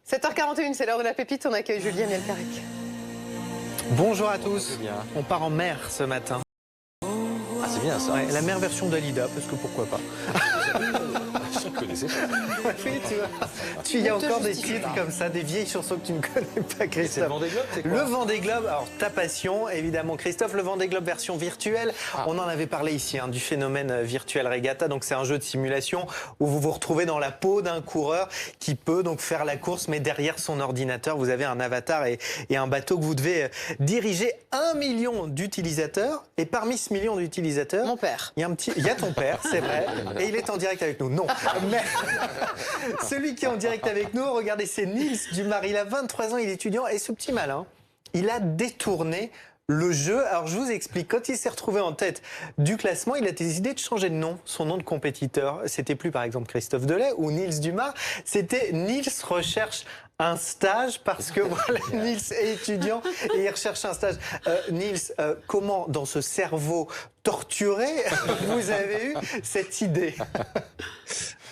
7h41, c'est l'heure de la pépite, on accueille Julien Melcarec. Bonjour à tous, on part en mer ce matin. Ah, c'est bien ça. Ouais, la mer version Dalida, parce que pourquoi pas. Je ne connaissais pas. Oui, tu vois. Il y a encore des titres comme ça, des vieilles chansons que tu ne connais pas, Christophe. C'est le Vendée Globe, c'est quoi? Le Vendée Globe, alors ta passion, évidemment, Christophe, le Vendée Globe version virtuelle. On en avait parlé ici, du phénomène virtuel regatta. Donc c'est un jeu de simulation où vous vous retrouvez dans la peau d'un coureur qui peut donc faire la course, mais derrière son ordinateur, vous avez un avatar et un bateau que vous devez diriger. 1 million d'utilisateurs, et parmi ce million d'utilisateurs, Mon père. il y a ton père, c'est vrai, et il est en direct avec nous. Non, mais celui qui est en direct avec nous, regardez, c'est Nils Dumas. Il a 23 ans, il est étudiant, et ce petit malin, il a détourné le jeu. Alors je vous explique, quand il s'est retrouvé en tête du classement, il a décidé de changer de nom, son nom de compétiteur. C'était plus par exemple Christophe Delay ou Nils Dumas, c'était Nils recherche un stage, parce que voilà, Nils est étudiant et il recherche un stage. Nils, comment dans ce cerveau torturé vous avez eu cette idée?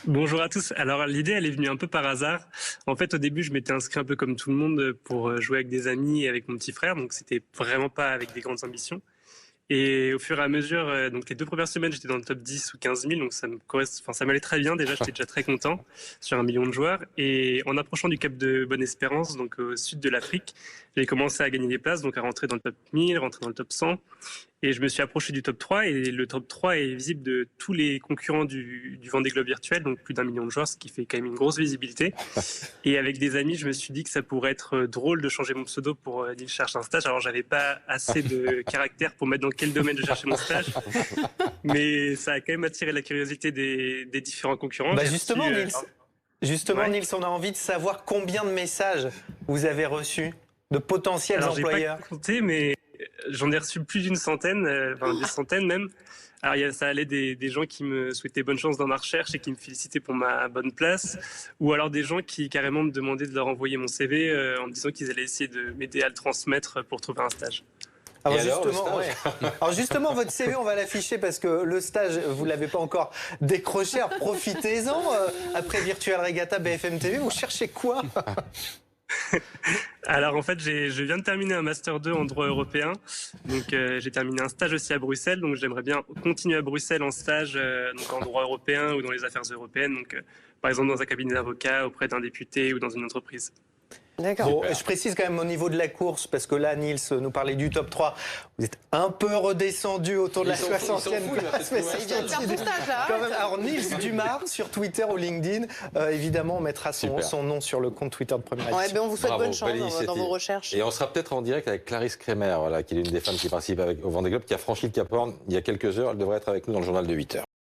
Bonjour à tous. Alors l'idée, elle est venue un peu par hasard. En fait, au début, je m'étais inscrit un peu comme tout le monde pour jouer avec des amis et avec mon petit frère, donc c'était vraiment pas avec des grandes ambitions. Et au fur et à mesure, donc les 2 premières semaines, j'étais dans le top 10 ou 15 000, donc ça m'allait très bien. Déjà, j'étais déjà très content sur 1 million de joueurs. Et en approchant du Cap de Bonne-Espérance, donc au sud de l'Afrique, j'ai commencé à gagner des places, donc à rentrer dans le top 1000, rentrer dans le top 100. Et je me suis approché du top 3, et le top 3 est visible de tous les concurrents du Vendée Globe virtuel, donc plus d'1 million de joueurs, ce qui fait quand même une grosse visibilité. Et avec des amis, je me suis dit que ça pourrait être drôle de changer mon pseudo pour Nils cherche un stage. Alors j'avais pas assez de caractère pour mettre dans quel domaine je cherchais mon stage, mais ça a quand même attiré la curiosité des différents concurrents. Bah justement, Nils, Ouais. Nils, on a envie de savoir combien de messages vous avez reçus de potentiels Alors j'ai employeurs. pas compté, mais j'en ai reçu plus d'une centaine, enfin des centaines même. Alors ça allait des gens qui me souhaitaient bonne chance dans ma recherche et qui me félicitaient pour ma bonne place, ou alors des gens qui carrément me demandaient de leur envoyer mon CV en me disant qu'ils allaient essayer de m'aider à le transmettre pour trouver un stage. Alors, Et alors, le justement, stage alors justement, votre CV, on va l'afficher parce que le stage, vous ne l'avez pas encore décroché. Alors profitez-en. Après Virtual Regatta BFM TV, vous cherchez quoi? Alors en fait, je viens de terminer un Master 2 en droit européen. Donc j'ai terminé un stage aussi à Bruxelles. Donc j'aimerais bien continuer à Bruxelles en stage donc en droit européen ou dans les affaires européennes. Donc par exemple dans un cabinet d'avocat, auprès d'un député ou dans une entreprise. D'accord. Bon, je précise quand même au niveau de la course, parce que là, Nils nous parlait du top 3. Vous êtes un peu redescendu autour de la 60e place. Mais Il vient de faire ton stage là. quand même. Alors Nils Dumas sur Twitter ou LinkedIn, évidemment, on mettra son nom sur le compte Twitter de Première Ouais, Édition. ben on vous souhaite Bravo, bonne chance belle dans initiative. vos recherches. Et on sera peut-être en direct avec Clarisse Kremer, voilà, qui est l'une des femmes qui participe au Vendée Globe, qui a franchi le Cap Horn il y a quelques heures. Elle devrait être avec nous dans le journal de 8h.